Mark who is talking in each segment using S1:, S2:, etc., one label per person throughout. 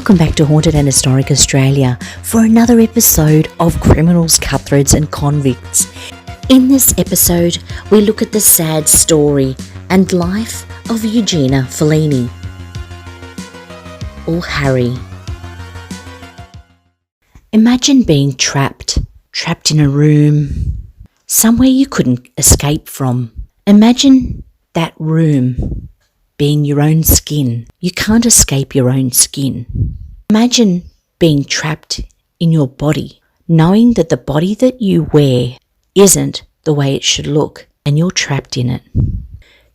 S1: Welcome back to Haunted and Historic Australia for another episode of Criminals, Cutthroats and Convicts. In this episode, we look at the sad story and life of Eugenia Falleni, or Harry. Imagine being trapped in a room, somewhere you couldn't escape from. Imagine that room being your own skin. You can't escape your own skin. Imagine being trapped in your body, knowing that the body that you wear isn't the way it should look, and you're trapped in it.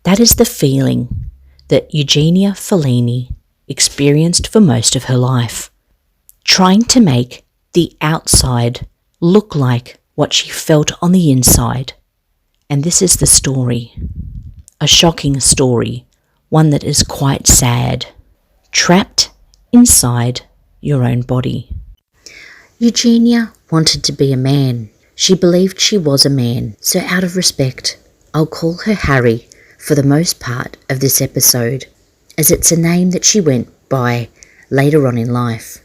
S1: That is the feeling that Eugenia Falleni experienced for most of her life, trying to make the outside look like what she felt on the inside. And this is the story, a shocking story, one that is quite sad. Trapped inside your own body. Eugenia wanted to be a man. She believed she was a man, so out of respect, I'll call her Harry for the most part of this episode, as it's a name that she went by later on in life.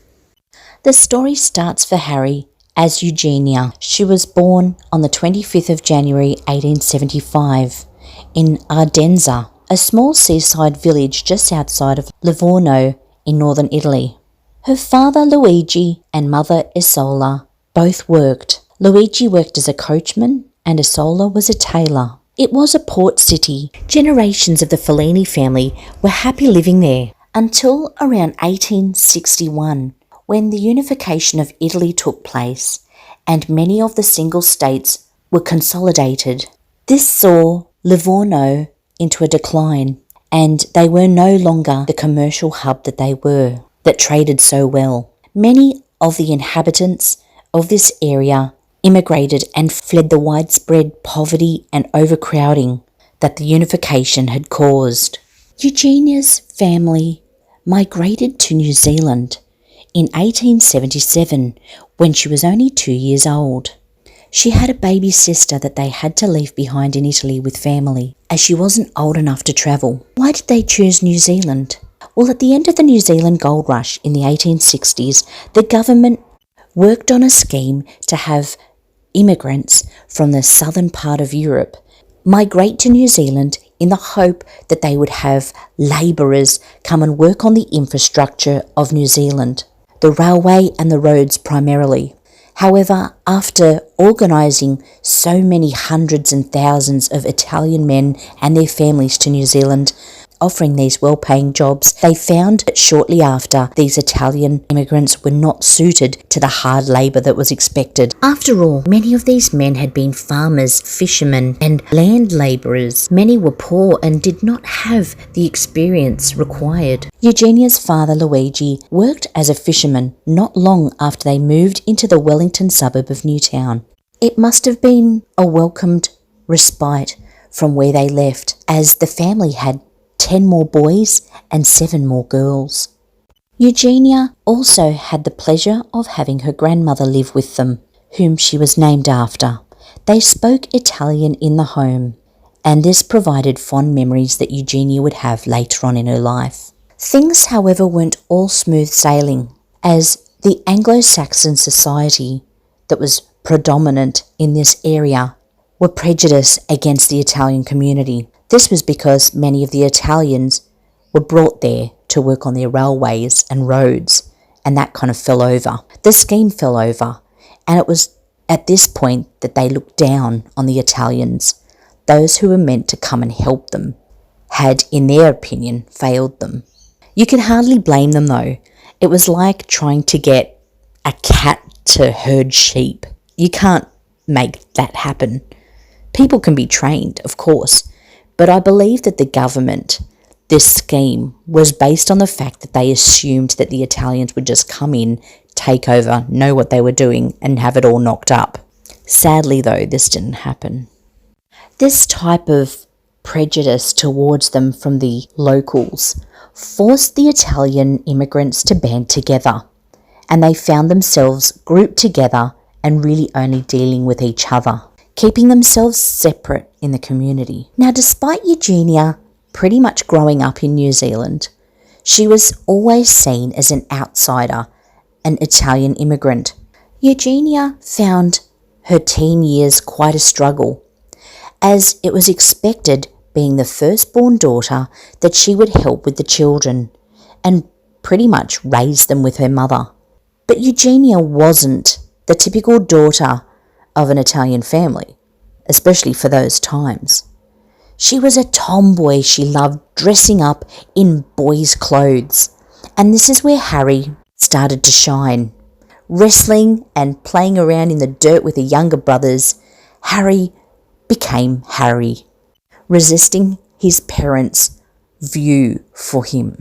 S1: The story starts for Harry as Eugenia. She was born on the 25th of January 1875 in Ardenza, a small seaside village just outside of Livorno in northern Italy. Her father Luigi and mother Isola both worked. Luigi worked as a coachman and Isola was a tailor. It was a port city. Generations of the Falleni family were happy living there until around 1861, when the unification of Italy took place and many of the single states were consolidated. This saw Livorno into a decline, and they were no longer the commercial hub that they were, that traded so well. Many of the inhabitants of this area immigrated and fled the widespread poverty and overcrowding that the unification had caused. Eugenia's family migrated to New Zealand in 1877 when she was only 2 years old. She had a baby sister that they had to leave behind in Italy with family, as she wasn't old enough to travel. Why did they choose New Zealand? Well, at the end of the New Zealand gold rush in the 1860s, the government worked on a scheme to have immigrants from the southern part of Europe migrate to New Zealand in the hope that they would have labourers come and work on the infrastructure of New Zealand, the railway and the roads primarily. However, after organising so many hundreds and thousands of Italian men and their families to New Zealand, offering these well-paying jobs, they found that shortly after these Italian immigrants were not suited to the hard labour that was expected. After all, many of these men had been farmers, fishermen and land labourers. Many were poor and did not have the experience required. Eugenia's father, Luigi, worked as a fisherman not long after they moved into the Wellington suburb of Newtown. It must have been a welcomed respite from where they left, as the family had 10 more boys and 7 more girls. Eugenia also had the pleasure of having her grandmother live with them, whom she was named after. They spoke Italian in the home, and this provided fond memories that Eugenia would have later on in her life. Things, however, weren't all smooth sailing, as the Anglo-Saxon society that was predominant in this area were prejudiced against the Italian community. This was because many of the Italians were brought there to work on their railways and roads, and that kind of fell over. The scheme fell over, and it was at this point that they looked down on the Italians. Those who were meant to come and help them had, in their opinion, failed them. You can hardly blame them though. It was like trying to get a cat to herd sheep. You can't make that happen. People can be trained, of course, but I believe that the government, this scheme, was based on the fact that they assumed that the Italians would just come in, take over, know what they were doing, and have it all knocked up. Sadly, though, this didn't happen. This type of prejudice towards them from the locals forced the Italian immigrants to band together, and they found themselves grouped together and really only dealing with each other, keeping themselves separate in the community. Now, despite Eugenia pretty much growing up in New Zealand, She was always seen as an outsider, an Italian immigrant. Eugenia found her teen years quite a struggle, as it was expected, being the firstborn daughter, that she would help with the children and pretty much raise them with her mother. But Eugenia wasn't the typical daughter of an Italian family, especially for those times. She was a tomboy. She loved dressing up in boys' clothes. And this is where Harry started to shine. Wrestling and playing around in the dirt with the younger brothers, Harry became Harry, resisting his parents' view for him.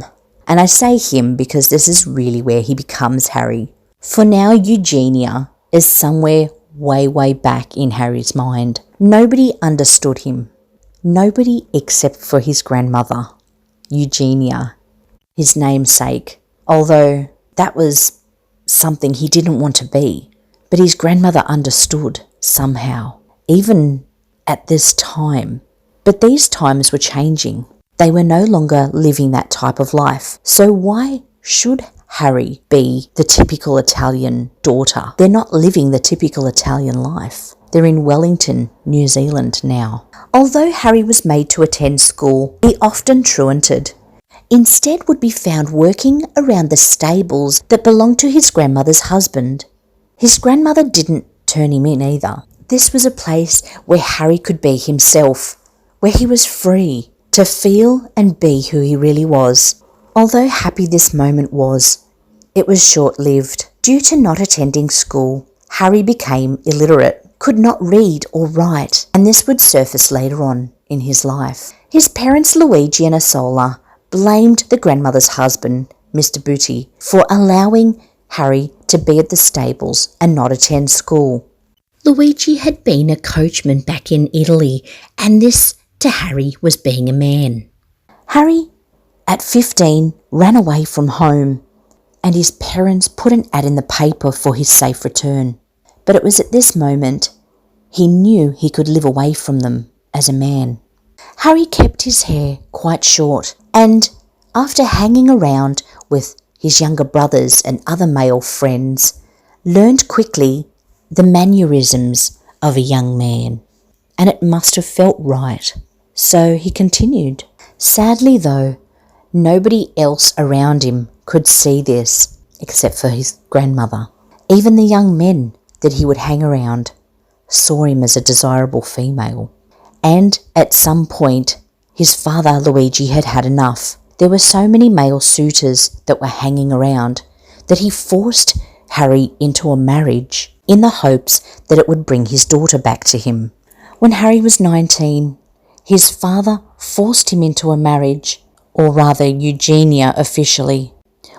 S1: And I say him because this is really where he becomes Harry. For now, Eugenia is somewhere way back in Harry's mind. Nobody understood him. Nobody except for his grandmother, Eugenia, his namesake, although that was something he didn't want to be. But his grandmother understood somehow, even at this time. But these times were changing. They were no longer living that type of life. So why should Harry be the typical Italian daughter? They're not living the typical Italian life. They're in Wellington, New Zealand now. Although Harry was made to attend school, he often truanted. Instead would be found working around the stables that belonged to his grandmother's husband. His grandmother didn't turn him in either. This was a place where Harry could be himself, where he was free to feel and be who he really was. Although happy this moment was, it was short-lived. Due to not attending school, Harry became illiterate, could not read or write, and this would surface later on in his life. His parents, Luigi and Isola, blamed the grandmother's husband, Mr. Butti, for allowing Harry to be at the stables and not attend school. Luigi had been a coachman back in Italy, and this to Harry was being a man. Harry, at 15, ran away from home, and his parents put an ad in the paper for his safe return. But it was at this moment he knew he could live away from them as a man. Harry kept his hair quite short, and after hanging around with his younger brothers and other male friends, learned quickly the mannerisms of a young man, and it must have felt right. So he continued. Sadly though, nobody else around him could see this except for his grandmother. Even the young men that he would hang around saw him as a desirable female. And at some point, his father, Luigi, had had enough. There were so many male suitors that were hanging around that he forced Harry into a marriage in the hopes that it would bring his daughter back to him. When Harry was 19, his father forced him into a marriage, or rather Eugenia officially,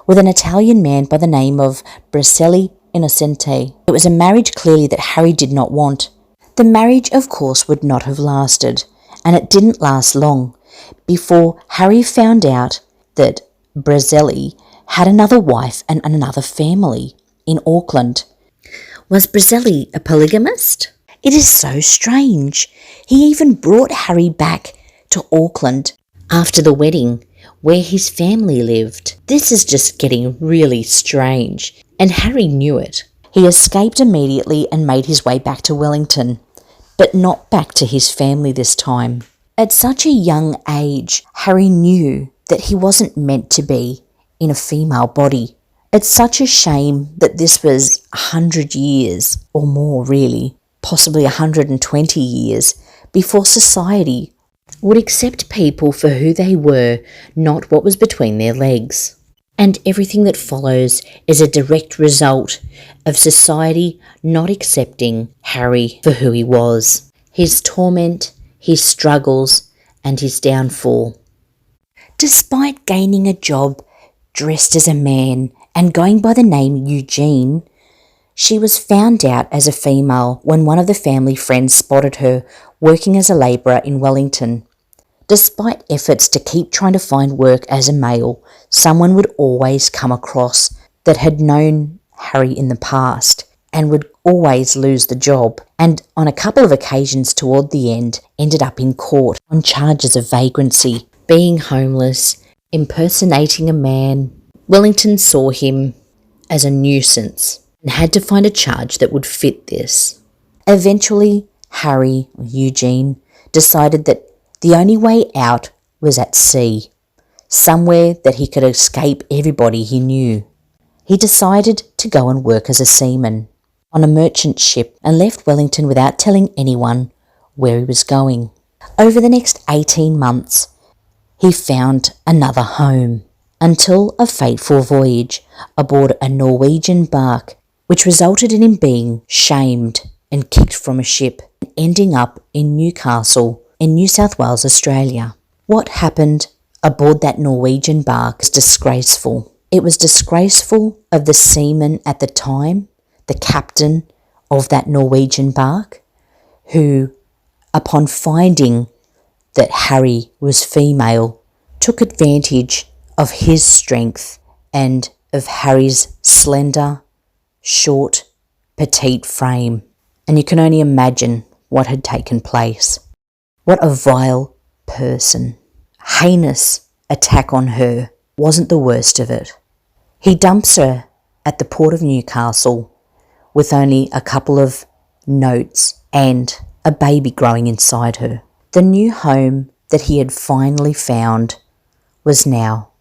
S1: with an Italian man by the name of Braccelli Innocente. It was a marriage clearly that Harry did not want. The marriage, of course, would not have lasted, and it didn't last long before Harry found out that Braccelli had another wife and another family in Auckland. Was Braccelli a polygamist? It is so strange. He even brought Harry back to Auckland after the wedding, where his family lived. This is just getting really strange, and Harry knew it. He escaped immediately and made his way back to Wellington, but not back to his family this time. At such a young age, Harry knew that he wasn't meant to be in a female body. It's such a shame that this was 100 years or more, really, possibly 120 years, before society would accept people for who they were, not what was between their legs. And everything that follows is a direct result of society not accepting Harry for who he was, his torment, his struggles, and his downfall. Despite gaining a job dressed as a man and going by the name Eugene, she was found out as a female when one of the family friends spotted her working as a labourer in Wellington. Despite efforts to keep trying to find work as a male, someone would always come across that had known Harry in the past and would always lose the job, and on a couple of occasions toward the end ended up in court on charges of vagrancy, being homeless, impersonating a man. Wellington saw him as a nuisance and had to find a charge that would fit this. Eventually, Harry, or Eugene, decided that the only way out was at sea, somewhere that he could escape everybody he knew. He decided to go and work as a seaman on a merchant ship and left Wellington without telling anyone where he was going. Over the next 18 months, he found another home until a fateful voyage aboard a Norwegian bark, which resulted in him being shamed and kicked from a ship, ending up in Newcastle in New South Wales, Australia. What happened aboard that Norwegian bark was disgraceful. It was disgraceful of the seaman at the time, the captain of that Norwegian bark, who, upon finding that Harry was female, took advantage of his strength and of Harry's slender, short, petite frame. And you can only imagine what had taken place. What a vile person. Heinous attack on her wasn't the worst of it. He dumps her at the port of Newcastle with only a couple of notes and a baby growing inside her. The new home that he had finally found was now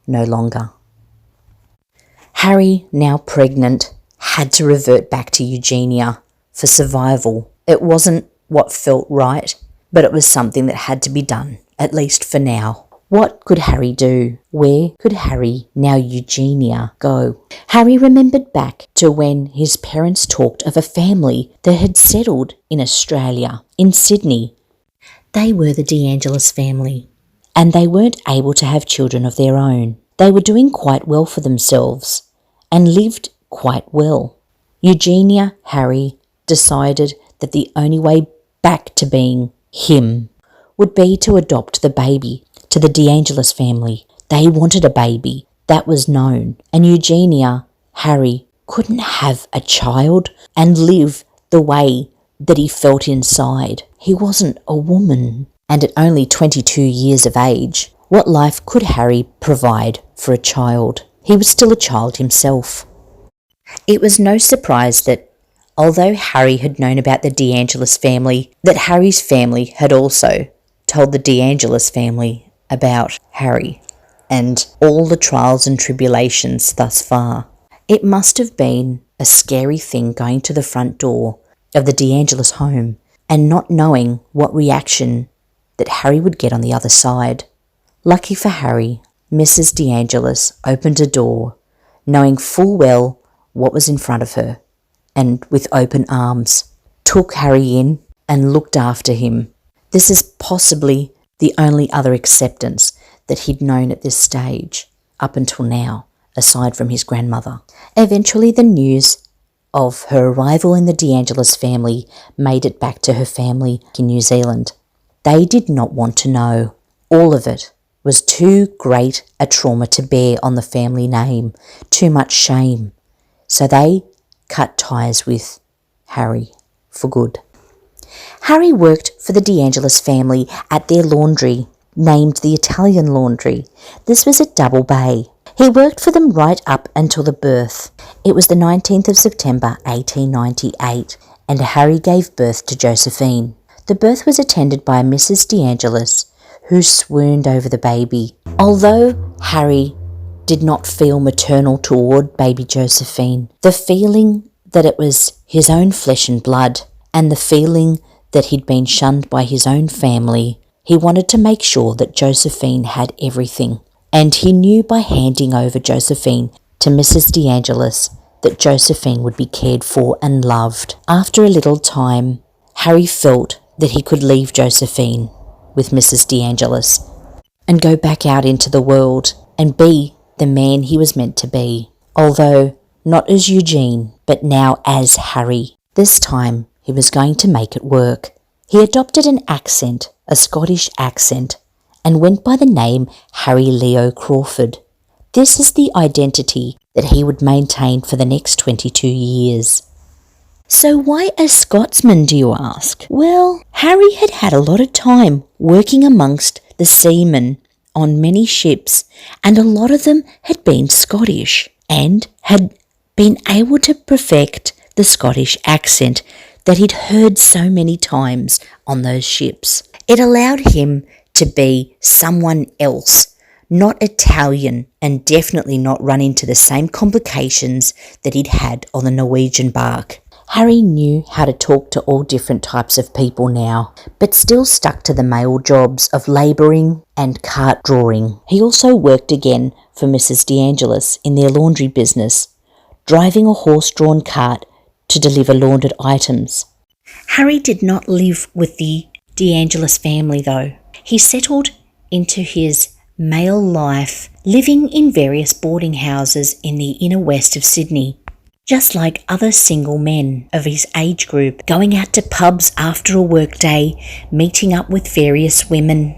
S1: no longer. Harry, now pregnant, had to revert back to Eugenia for survival. It wasn't what felt right, but it was something that had to be done, at least for now. What could Harry do? Where could Harry, now Eugenia, go? Harry remembered back to when his parents talked of a family that had settled in Australia, in Sydney. They were the DeAngelis family, and they weren't able to have children of their own. They were doing quite well for themselves and lived quite well. Eugenia, Harry, decided that the only way back to being him would be to adopt the baby to the DeAngelis family. They wanted a baby, that was known, and Eugenia, Harry, couldn't have a child and live the way that he felt inside. He wasn't a woman, and at only 22 years of age, what life could Harry provide for a child? He was still a child himself. It was no surprise that, although Harry had known about the DeAngelis family, that Harry's family had also told the DeAngelis family about Harry and all the trials and tribulations thus far. It must have been a scary thing going to the front door of the DeAngelis home and not knowing what reaction that Harry would get on the other side. Lucky for Harry, Mrs. DeAngelis opened a door, knowing full well what was in front of her, and with open arms, took Harry in and looked after him. This is possibly the only other acceptance that he'd known at this stage, up until now, aside from his grandmother. Eventually the news of her arrival in the DeAngelis family made it back to her family in New Zealand. They did not want to know. All of it was too great a trauma to bear on the family name, too much shame. So they cut ties with Harry for good. Harry worked for the DeAngelis family at their laundry, named the Italian Laundry. This was at Double Bay. He worked for them right up until the birth. It was the 19th of September 1898, and Harry gave birth to Josephine. The birth was attended by Mrs. DeAngelis, who swooned over the baby. Although Harry did not feel maternal toward baby Josephine, the feeling that it was his own flesh and blood, and the feeling that he'd been shunned by his own family, he wanted to make sure that Josephine had everything. And he knew by handing over Josephine to Mrs. DeAngelis that Josephine would be cared for and loved. After a little time, Harry felt that he could leave Josephine with Mrs. DeAngelis and go back out into the world and be the man he was meant to be. Although not as Eugene, but now as Harry. This time he was going to make it work. He adopted an accent, a Scottish accent, and went by the name Harry Leo Crawford. This is the identity that he would maintain for the next 22 years. So why a Scotsman, do you ask? Well, Harry had had a lot of time working amongst the seamen on many ships, and a lot of them had been Scottish and had been able to perfect the Scottish accent that he'd heard so many times on those ships. It allowed him to be someone else, not Italian, and definitely not run into the same complications that he'd had on the Norwegian bark. Harry knew how to talk to all different types of people now, but still stuck to the male jobs of labouring and cart drawing. He also worked again for Mrs. DeAngelis in their laundry business, driving a horse-drawn cart to deliver laundered items. Harry did not live with the DeAngelis family though. He settled into his male life, living in various boarding houses in the inner west of Sydney. Just like other single men of his age group, going out to pubs after a workday, meeting up with various women,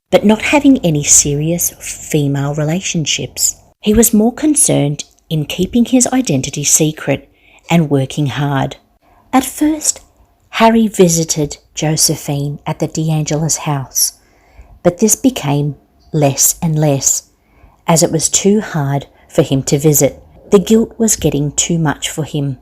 S1: but not having any serious female relationships. He was more concerned in keeping his identity secret and working hard. At first, Harry visited Josephine at the DeAngelis house, but this became less and less, as it was too hard for him to visit. The guilt was getting too much for him.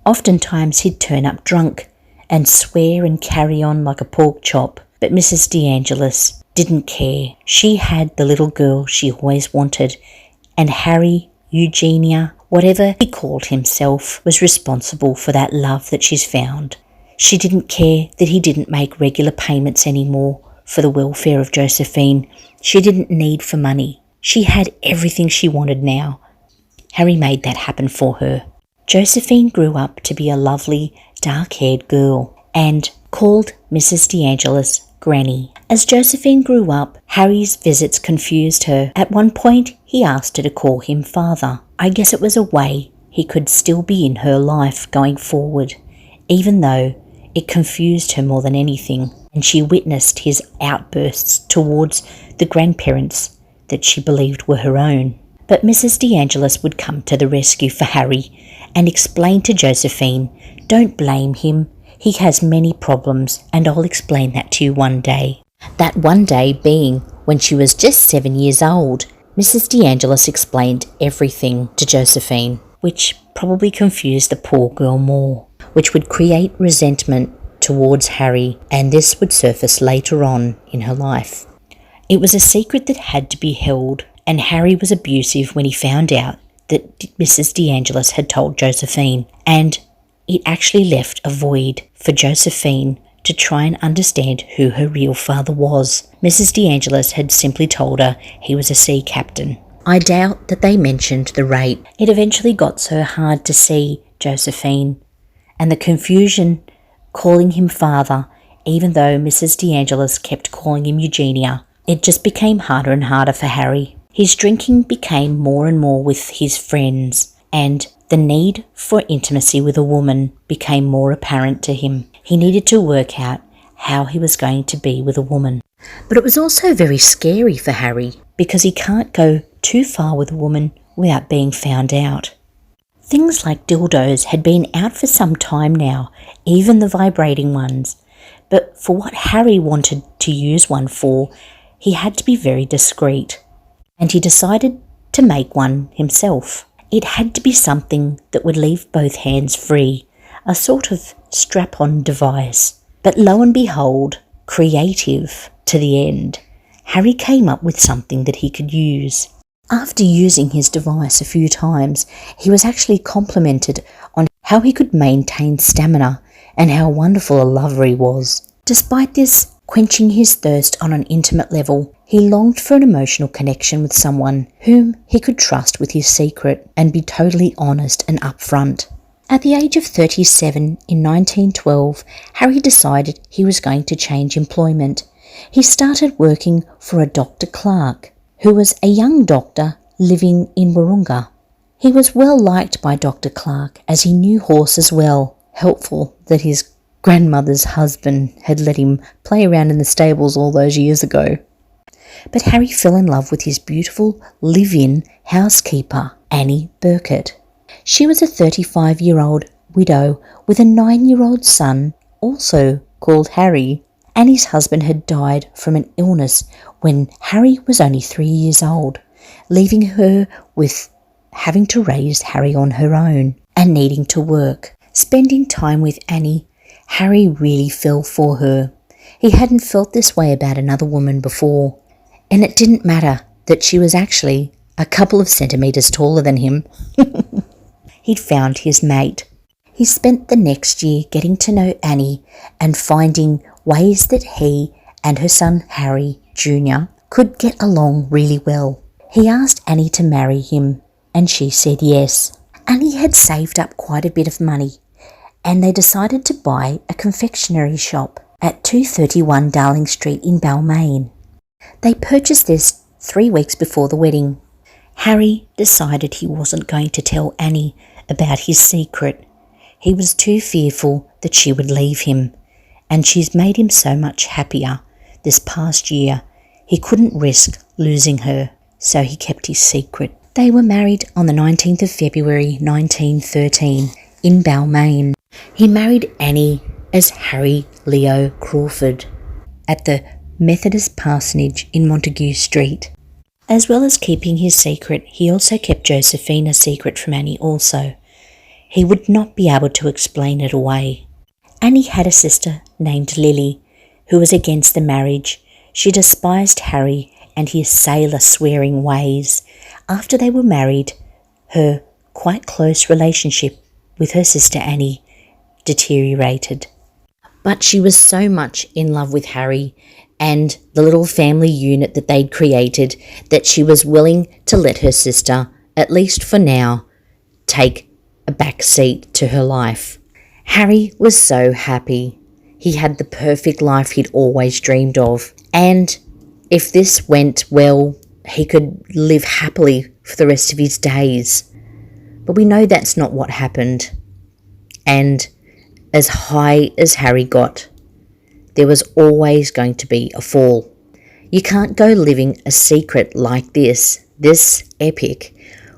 S1: Oftentimes he'd turn up drunk and swear and carry on like a pork chop, but Mrs. DeAngelis didn't care. She had the little girl she always wanted, and Harry, Eugenia, whatever he called himself, was responsible for that love that she's found. She didn't care that he didn't make regular payments anymore for the welfare of Josephine. She didn't need for money. She had everything she wanted now. Harry made that happen for her. Josephine grew up to be a lovely, dark-haired girl and called Mrs. DeAngelis Granny. As Josephine grew up, Harry's visits confused her. At one point, he asked her to call him father. I guess it was a way he could still be in her life going forward, even though it confused her more than anything, and she witnessed his outbursts towards the grandparents that she believed were her own. But Mrs. DeAngelis would come to the rescue for Harry and explain to Josephine, "Don't blame him. He has many problems, and I'll explain that to you one day." That one day being when she was just 7 years old. Mrs. DeAngelis explained everything to Josephine, which probably confused the poor girl more, which would create resentment towards Harry, and this would surface later on in her life. It was a secret that had to be held, and Harry was abusive when he found out that Mrs. DeAngelis had told Josephine, and it actually left a void for Josephine to try and understand who her real father was. Mrs. DeAngelis had simply told her he was a sea captain. I doubt that they mentioned the rate. It eventually got so hard to see Josephine, and the confusion calling him father, even though Mrs. DeAngelis kept calling him Eugenia. It just became harder and harder for Harry. His drinking became more and more with his friends, and the need for intimacy with a woman became more apparent to him. He needed to work out how he was going to be with a woman. But it was also very scary for Harry, because he can't go too far with a woman without being found out. Things like dildos had been out for some time now, even the vibrating ones. But for what Harry wanted to use one for, he had to be very discreet. And he decided to make one himself. It had to be something that would leave both hands free, a sort of strap-on device. But lo and behold, creative to the end, Harry came up with something that he could use. After using his device a few times, he was actually complimented on how he could maintain stamina and how wonderful a lover he was. Despite this quenching his thirst on an intimate level, he longed for an emotional connection with someone whom he could trust with his secret and be totally honest and upfront. At the age of 37 in 1912, Harry decided he was going to change employment. He started working for a Dr. Clark, who was a young doctor living in Wahroonga. He was well liked by Dr. Clark as he knew horses well. Helpful that his grandmother's husband had let him play around in the stables all those years ago. But Harry fell in love with his beautiful live-in housekeeper, Annie Burkett. She was a 35-year-old widow with a 9-year-old son, also called Harry. Annie's husband had died from an illness when Harry was only 3 years old, leaving her with having to raise Harry on her own and needing to work. Spending time with Annie, Harry really fell for her. He hadn't felt this way about another woman before, and it didn't matter that she was actually a couple of centimetres taller than him. He'd found his mate. He spent the next year getting to know Annie and finding ways that he and her son Harry Jr. could get along really well. He asked Annie to marry him, and she said yes. Annie had saved up quite a bit of money, and they decided to buy a confectionery shop at 231 Darling Street in Balmain. They purchased this 3 weeks before the wedding. Harry decided he wasn't going to tell Annie about his secret. He was too fearful that she would leave him, and she's made him so much happier this past year. He couldn't risk losing her, so he kept his secret. They were married on the 19th of February 1913 in Balmain. He married Annie as Harry Leo Crawford at the Methodist Parsonage in Montague Street. As well as keeping his secret, he also kept Josephine a secret from Annie also. He would not be able to explain it away. Annie had a sister named Lily, who was against the marriage. She despised Harry and his sailor swearing ways. After they were married, her quite close relationship with her sister Annie deteriorated. But she was so much in love with Harry and the little family unit that they'd created that she was willing to let her sister, at least for now, take a back seat to her life. Harry was so happy. He had the perfect life he'd always dreamed of. And if this went well, he could live happily for the rest of his days. But we know that's not what happened. And as high as Harry got, there was always going to be a fall. You can't go living a secret like this epic,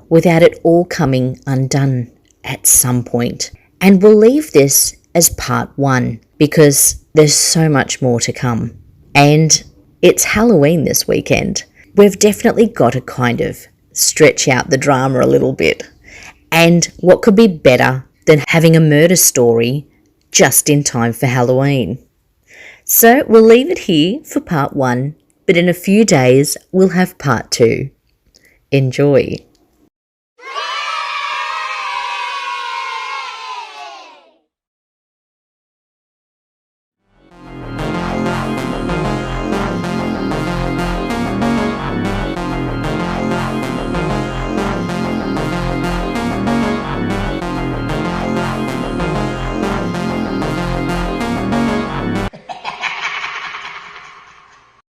S1: without it all coming undone at some point. And we'll leave this as part 1 because there's so much more to come. And it's Halloween this weekend. We've definitely got to kind of stretch out the drama a little bit. And what could be better than having a murder story just in time for Halloween? So we'll leave it here for part 1, but in a few days we'll have part 2. Enjoy.